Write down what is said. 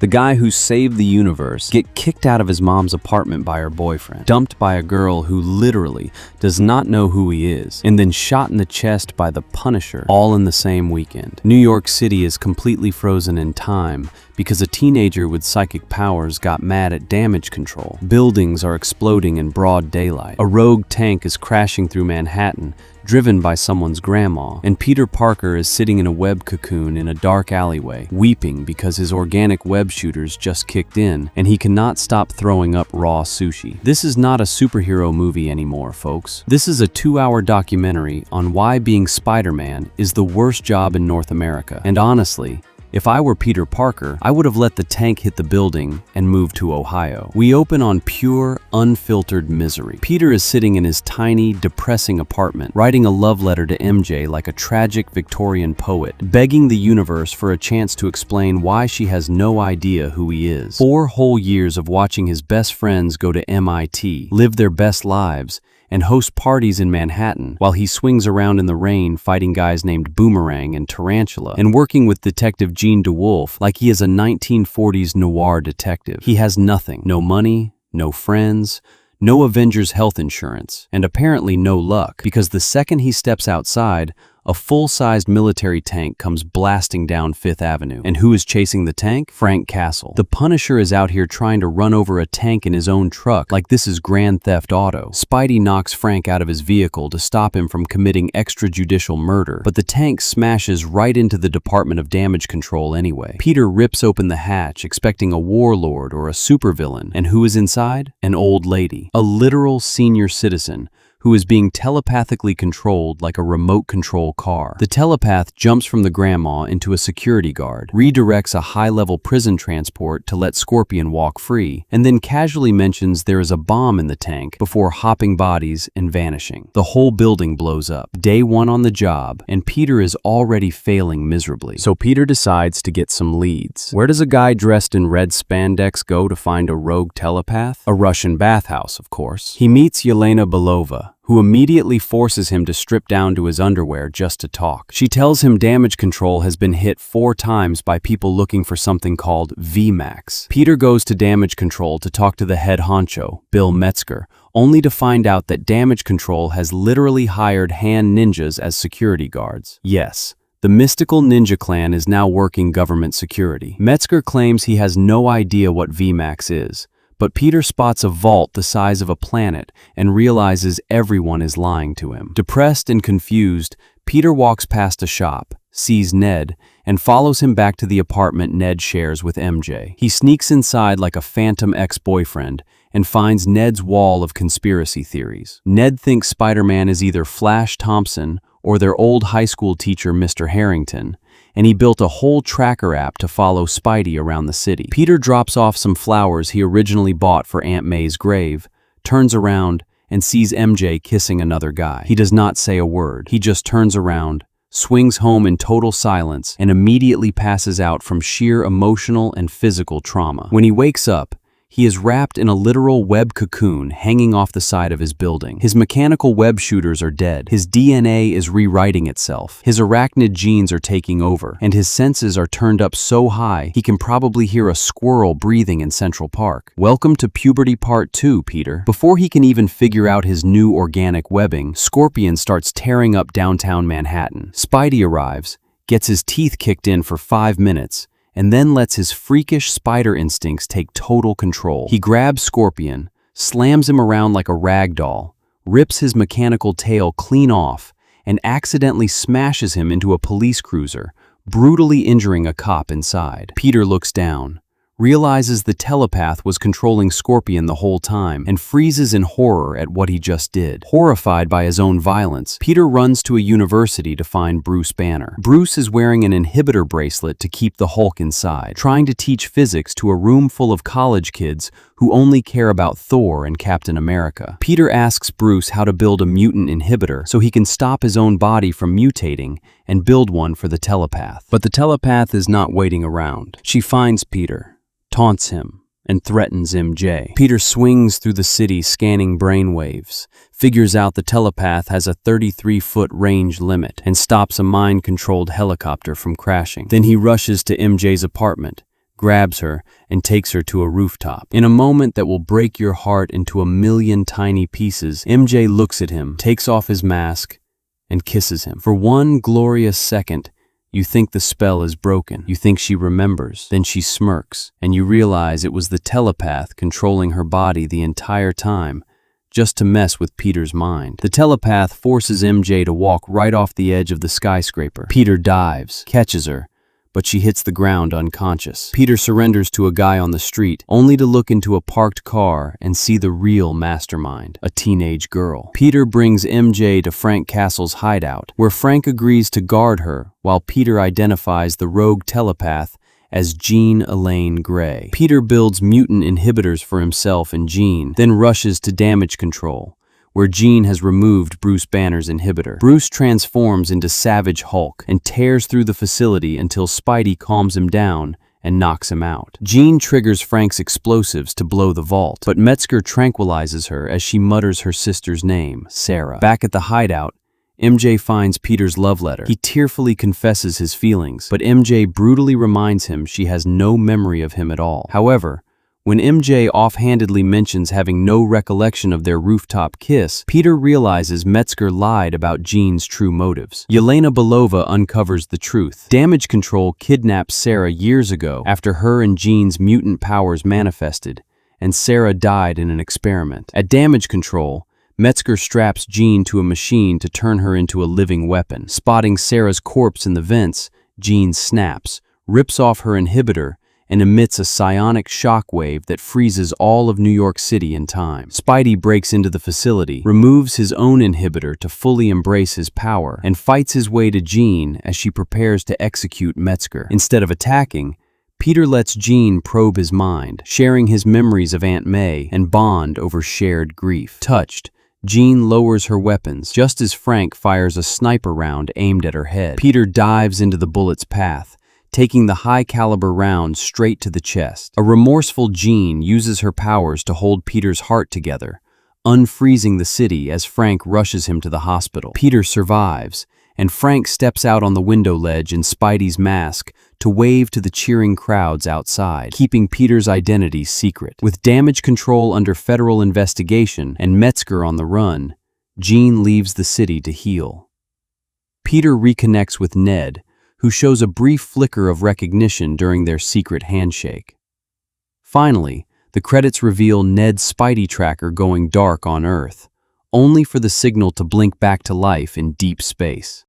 The guy who saved the universe, get kicked out of his mom's apartment by her boyfriend, dumped by a girl who literally does not know who he is, and then shot in the chest by the Punisher, all in the same weekend. New York City is completely frozen in time because a teenager with psychic powers got mad at damage control. Buildings are exploding in broad daylight. A rogue tank is crashing through Manhattan, driven by someone's grandma, and Peter Parker is sitting in a web cocoon in a dark alleyway, weeping because his organic web shooters just kicked in, and he cannot stop throwing up raw sushi. This is not a superhero movie anymore, folks. This is a 2-hour documentary on why being Spider-Man is the worst job in North America. And honestly, if I were Peter Parker, I would have let the tank hit the building and moved to Ohio. We open on pure, unfiltered misery. Peter is sitting in his tiny, depressing apartment, writing a love letter to MJ like a tragic Victorian poet, begging the universe for a chance to explain why she has no idea who he is. 4 whole years of watching his best friends go to MIT, live their best lives, and host parties in Manhattan while he swings around in the rain fighting guys named Boomerang and Tarantula and working with Detective Gene DeWolf like he is a 1940s noir detective. He has nothing. No money, no friends, no Avengers health insurance, and apparently no luck, because the second he steps outside, a full-sized military tank comes blasting down 5th Avenue. And who is chasing the tank? Frank Castle. The Punisher is out here trying to run over a tank in his own truck like this is Grand Theft Auto. Spidey knocks Frank out of his vehicle to stop him from committing extrajudicial murder, but the tank smashes right into the Department of Damage Control anyway. Peter rips open the hatch, expecting a warlord or a supervillain, and who is inside? An old lady. A literal senior citizen who is being telepathically controlled like a remote control car. The telepath jumps from the grandma into a security guard, redirects a high-level prison transport to let Scorpion walk free, and then casually mentions there is a bomb in the tank before hopping bodies and vanishing. The whole building blows up. Day 1 on the job, and Peter is already failing miserably. So Peter decides to get some leads. Where does a guy dressed in red spandex go to find a rogue telepath? A Russian bathhouse, of course. He meets Yelena Belova, who immediately forces him to strip down to his underwear just to talk. She tells him damage control has been hit 4 times by people looking for something called VMAX. Peter goes to damage control to talk to the head honcho, Bill Metzger, only to find out that damage control has literally hired hand ninjas as security guards. Yes, the mystical ninja clan is now working government security. Metzger claims he has no idea what VMAX is, but Peter spots a vault the size of a planet and realizes everyone is lying to him. Depressed and confused, Peter walks past a shop, sees Ned, and follows him back to the apartment Ned shares with MJ. He sneaks inside like a phantom ex-boyfriend and finds Ned's wall of conspiracy theories. Ned thinks Spider-Man is either Flash Thompson or their old high school teacher, Mr. Harrington, and he built a whole tracker app to follow Spidey around the city. Peter drops off some flowers he originally bought for Aunt May's grave, turns around, and sees MJ kissing another guy. He does not say a word. He just turns around, swings home in total silence, and immediately passes out from sheer emotional and physical trauma. When he wakes up, he is wrapped in a literal web cocoon hanging off the side of his building. His mechanical web shooters are dead. His DNA is rewriting itself. His arachnid genes are taking over, and his senses are turned up so high he can probably hear a squirrel breathing in Central Park. Welcome to Puberty Part 2, Peter. Before he can even figure out his new organic webbing, Scorpion starts tearing up downtown Manhattan. Spidey arrives, gets his teeth kicked in for 5 minutes, and then lets his freakish spider instincts take total control. He grabs Scorpion, slams him around like a rag doll, rips his mechanical tail clean off, and accidentally smashes him into a police cruiser, brutally injuring a cop inside. Peter looks down, realizes the telepath was controlling Scorpion the whole time, and freezes in horror at what he just did. Horrified by his own violence, Peter runs to a university to find Bruce Banner. Bruce is wearing an inhibitor bracelet to keep the Hulk inside, trying to teach physics to a room full of college kids who only care about Thor and Captain America. Peter asks Bruce how to build a mutant inhibitor so he can stop his own body from mutating and build one for the telepath. But the telepath is not waiting around. She finds Peter, taunts him, and threatens MJ. Peter swings through the city scanning brainwaves, figures out the telepath has a 33-foot range limit, and stops a mind-controlled helicopter from crashing. Then he rushes to MJ's apartment, grabs her, and takes her to a rooftop. In a moment that will break your heart into a million tiny pieces, MJ looks at him, takes off his mask, and kisses him. For one glorious second, you think the spell is broken. You think she remembers. Then she smirks, and you realize it was the telepath controlling her body the entire time, just to mess with Peter's mind. The telepath forces MJ to walk right off the edge of the skyscraper. Peter dives, catches her, but she hits the ground unconscious. Peter surrenders to a guy on the street, only to look into a parked car and see the real mastermind, a teenage girl. Peter brings MJ to Frank Castle's hideout, where Frank agrees to guard her, while Peter identifies the rogue telepath as Jean Elaine Gray. Peter builds mutant inhibitors for himself and Jean, then rushes to damage control, where Jean has removed Bruce Banner's inhibitor. Bruce transforms into Savage Hulk and tears through the facility until Spidey calms him down and knocks him out. Jean triggers Frank's explosives to blow the vault, but Metzger tranquilizes her as she mutters her sister's name, Sarah. Back at the hideout, MJ finds Peter's love letter. He tearfully confesses his feelings, but MJ brutally reminds him she has no memory of him at all. However, when MJ offhandedly mentions having no recollection of their rooftop kiss, Peter realizes Metzger lied about Jean's true motives. Yelena Belova uncovers the truth. Damage Control kidnapped Sarah years ago after her and Jean's mutant powers manifested, and Sarah died in an experiment. At Damage Control, Metzger straps Jean to a machine to turn her into a living weapon. Spotting Sarah's corpse in the vents, Jean snaps, rips off her inhibitor, and emits a psionic shockwave that freezes all of New York City in time. Spidey breaks into the facility, removes his own inhibitor to fully embrace his power, and fights his way to Jean as she prepares to execute Metzger. Instead of attacking, Peter lets Jean probe his mind, sharing his memories of Aunt May and bond over shared grief. Touched, Jean lowers her weapons just as Frank fires a sniper round aimed at her head. Peter dives into the bullet's path, taking the high-caliber round straight to the chest. A remorseful Jean uses her powers to hold Peter's heart together, unfreezing the city as Frank rushes him to the hospital. Peter survives, and Frank steps out on the window ledge in Spidey's mask to wave to the cheering crowds outside, keeping Peter's identity secret. With Damage Control under federal investigation and Metzger on the run, Jean leaves the city to heal. Peter reconnects with Ned, who shows a brief flicker of recognition during their secret handshake. Finally, the credits reveal Ned's Spidey tracker going dark on Earth, only for the signal to blink back to life in deep space.